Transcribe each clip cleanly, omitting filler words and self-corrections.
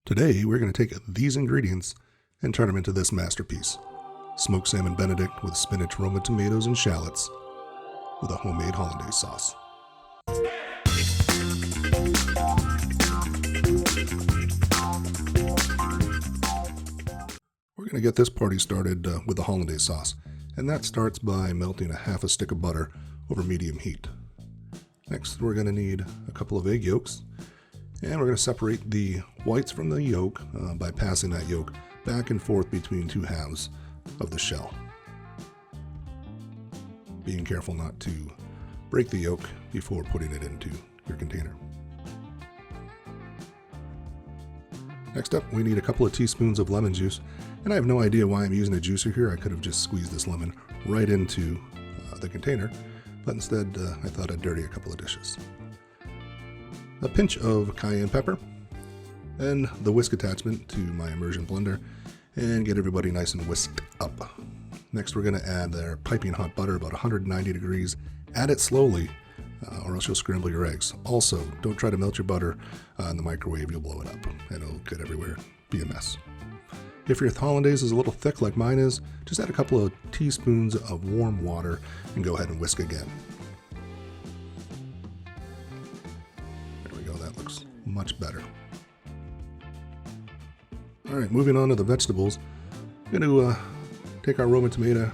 Today, we're going to take these ingredients and turn them into this masterpiece. Smoked Salmon Benedict with spinach, Roma tomatoes, and shallots with a homemade Hollandaise sauce. We're going to get this party started with the Hollandaise sauce, and that starts by melting a half a stick of butter over medium heat. Next, we're going to need a couple of egg yolks, and we're going to separate the whites from the yolk by passing that yolk back and forth between two halves of the shell. Being careful not to break the yolk before putting it into your container. Next up, we need a couple of teaspoons of lemon juice, and I have no idea why I'm using a juicer here. I could have just squeezed this lemon right into the container, but instead I thought I'd dirty a couple of dishes. A pinch of cayenne pepper, and the whisk attachment to my immersion blender, and get everybody nice and whisked up. Next, we're going to add our piping hot butter, about 190 degrees. Add it slowly, or else you'll scramble your eggs. Also, don't try to melt your butter in the microwave, you'll blow it up, and it'll get everywhere, be a mess. If your hollandaise is a little thick like mine is, just add a couple of teaspoons of warm water and go ahead and whisk again. There we go, that looks much better. Alright, moving on to the vegetables. I'm going to take our Roma tomato,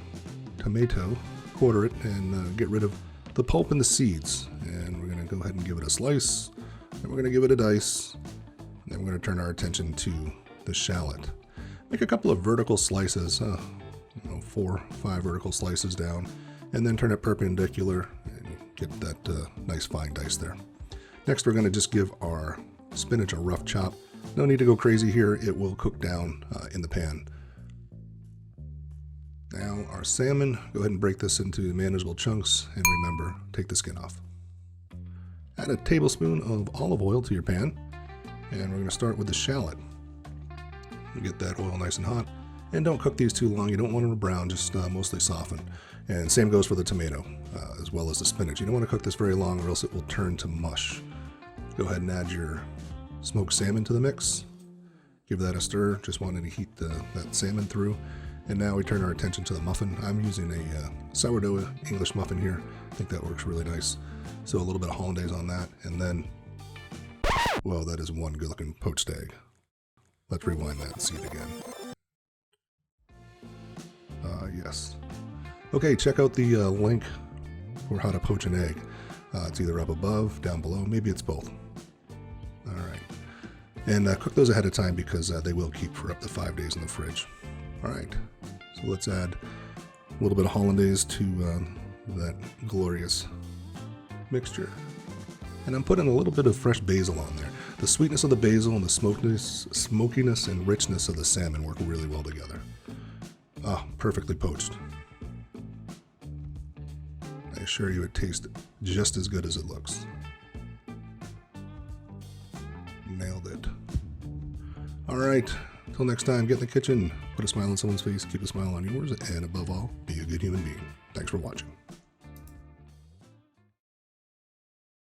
quarter it, and get rid of the pulp and the seeds. And we're going to go ahead and give it a slice, and we're going to give it a dice, and then we're going to turn our attention to the shallot. Make a couple of vertical slices, 4 or 5 vertical slices down, and then turn it perpendicular and get that nice fine dice there. Next, we're going to just give our spinach a rough chop. No need to go crazy here, it will cook down in the pan. Now our salmon, go ahead and break this into manageable chunks, and remember, take the skin off. Add a tablespoon of olive oil to your pan, and we're going to start with the shallot. Get that oil nice and hot, and don't cook these too long. You don't want them to brown, just mostly soften. And same goes for the tomato, as well as the spinach. You don't want to cook this very long, or else it will turn to mush. Go ahead and add your smoked salmon to the mix. Give that a stir, just wanting to heat that salmon through. And now we turn our attention to the muffin. I'm using a sourdough English muffin here. I think that works really nice. So a little bit of hollandaise on that, and then, well, that is one good looking poached egg. Let's rewind that and see it again. Yes. Okay, check out the link for how to poach an egg. It's either up above, down below, maybe it's both. Alright. And cook those ahead of time because they will keep for up to 5 days in the fridge. Alright, so let's add a little bit of hollandaise to that glorious mixture. And I'm putting a little bit of fresh basil on there. The sweetness of the basil and the smokiness and richness of the salmon work really well together. Ah, perfectly poached. I assure you it tastes just as good as it looks. Nailed it. Alright, until next time, get in the kitchen, put a smile on someone's face, keep a smile on yours, and above all, be a good human being. Thanks for watching.